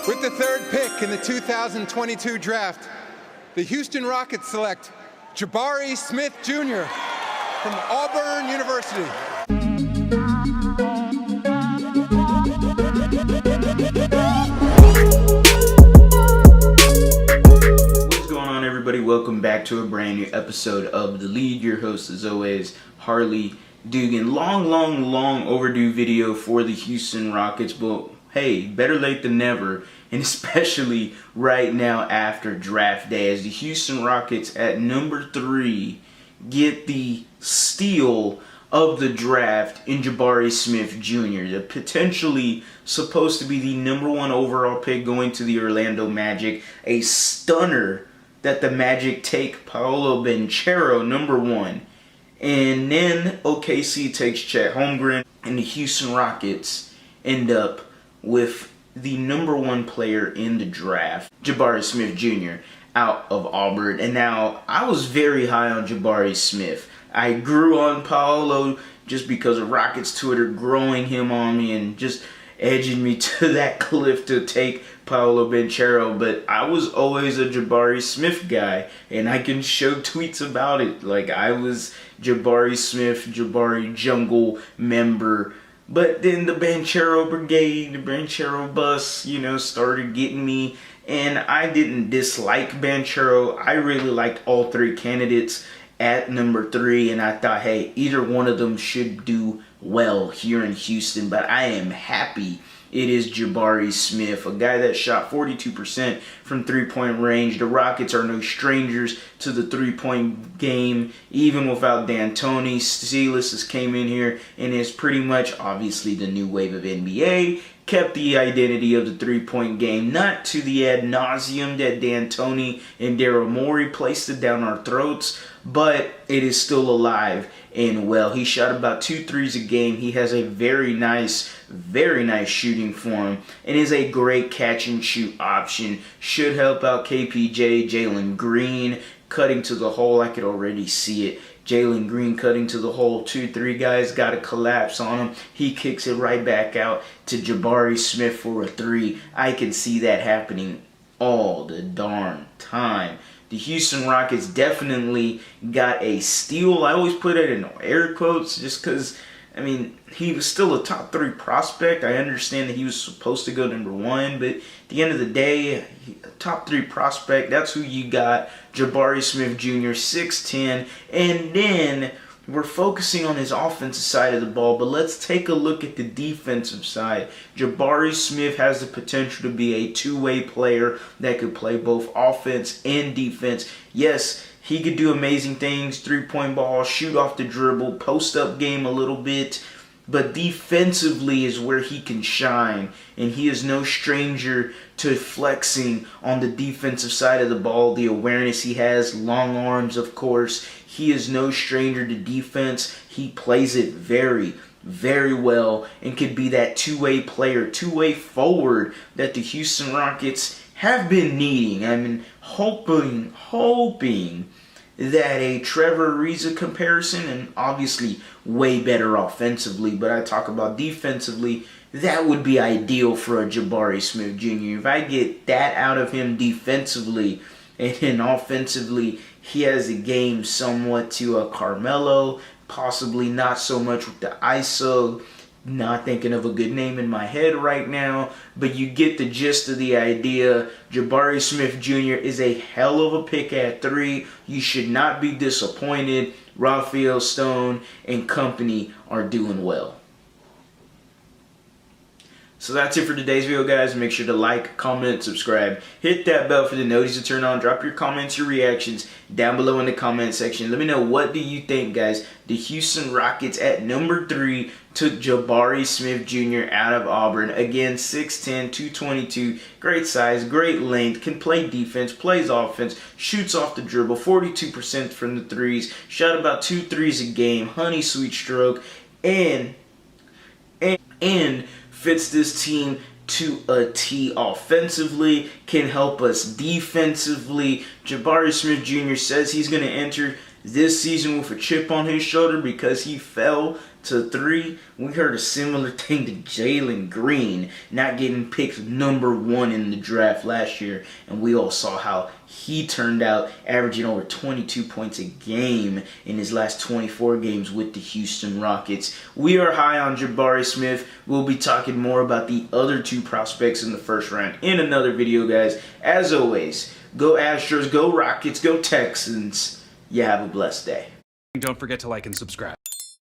With the third pick in the 2022 draft, the Houston Rockets select Jabari Smith Jr. from Auburn University. What's going on, everybody? Welcome back to a brand new episode of The Lead. Your host, as always, Harley Dugan. Long overdue video for the Houston Rockets, but hey, better late than never, and especially right now after draft day, as the Houston Rockets at number 3 get the steal of the draft in Jabari Smith Jr., the potentially supposed to be the number 1 overall pick going to the Orlando Magic. A stunner that the Magic take Paolo Banchero, number 1. And then OKC takes Chet Holmgren, and the Houston Rockets end up with the number 1 player in the draft, Jabari Smith Jr., out of Auburn. And now, I was very high on Jabari Smith. I grew on Paolo just because of Rockets Twitter growing him on me and just edging me to that cliff to take Paolo Banchero. But I was always a Jabari Smith guy, and I can show tweets about it. Like, I was Jabari Smith, Jabari Jungle member. But then the Banchero brigade, the Banchero bus, started getting me. And I didn't dislike Banchero. I really liked all 3 candidates at number 3. And I thought, hey, either one of them should do well here in Houston. But I am happy it is Jabari Smith, a guy that shot 42% from three-point range. The Rockets are no strangers to the three-point game, even without D'Antoni. Silas has came in here and is pretty much, obviously, the new wave of NBA. Kept the identity of the three-point game, not to the ad nauseum that D'Antoni and Daryl Morey placed it down our throats, but it is still alive and well. He shot about 2 threes a game. He has a very nice shooting form and is a great catch-and-shoot option. Should help out KPJ, Jalen Green, cutting to the hole. I could already see it. Jalen Green cutting to the hole. 2-3 guys got to collapse on him. He kicks it right back out to Jabari Smith for a 3. I can see that happening all the darn time. The Houston Rockets definitely got a steal. I always put it in air quotes just because, he was still a top 3 prospect. I understand that he was supposed to go number 1, but at the end of the day, top 3 prospect, that's who you got. Jabari Smith Jr., 6'10", and then we're focusing on his offensive side of the ball, but let's take a look at the defensive side. Jabari Smith has the potential to be a two-way player that could play both offense and defense. Yes, he could do amazing things, three-point ball, shoot off the dribble, post-up game a little bit, but defensively is where he can shine, and he is no stranger to flexing on the defensive side of the ball. The awareness he has, long arms, of course. He is no stranger to defense. He plays it very well and could be that two-way player, two-way forward that the Houston Rockets have been needing. Hoping that a Trevor Ariza comparison, and obviously way better offensively, but I talk about defensively, that would be ideal for a Jabari Smith Jr. If I get that out of him defensively, and then offensively, he has a game somewhat to a Carmelo, possibly not so much with the ISO. Not thinking of a good name in my head right now, but you get the gist of the idea. Jabari Smith Jr. is a hell of a pick at 3. You should not be disappointed. Raphael Stone and company are doing well. So that's it for today's video, guys. Make sure to like, comment, subscribe. Hit that bell for the notices to turn on. Drop your comments, your reactions down below in the comment section. Let me know, what do you think, guys? The Houston Rockets at number 3 took Jabari Smith Jr. out of Auburn. Again, 6'10", 222, great size, great length, can play defense, plays offense, shoots off the dribble, 42% from the threes, shot about 2 threes a game, honey sweet stroke, and fits this team to a T offensively, can help us defensively. Jabari Smith Jr. says he's going to enter this season with a chip on his shoulder because he fell to 3, we heard a similar thing to Jalen Green not getting picked #1 in the draft last year, and we all saw how he turned out, averaging over 22 points a game in his last 24 games with the Houston Rockets. We are high on Jabari Smith. We'll be talking more about the other 2 prospects in the first round in another video, guys. As always, go Astros, go Rockets, go Texans. You have a blessed day. Don't forget to like and subscribe.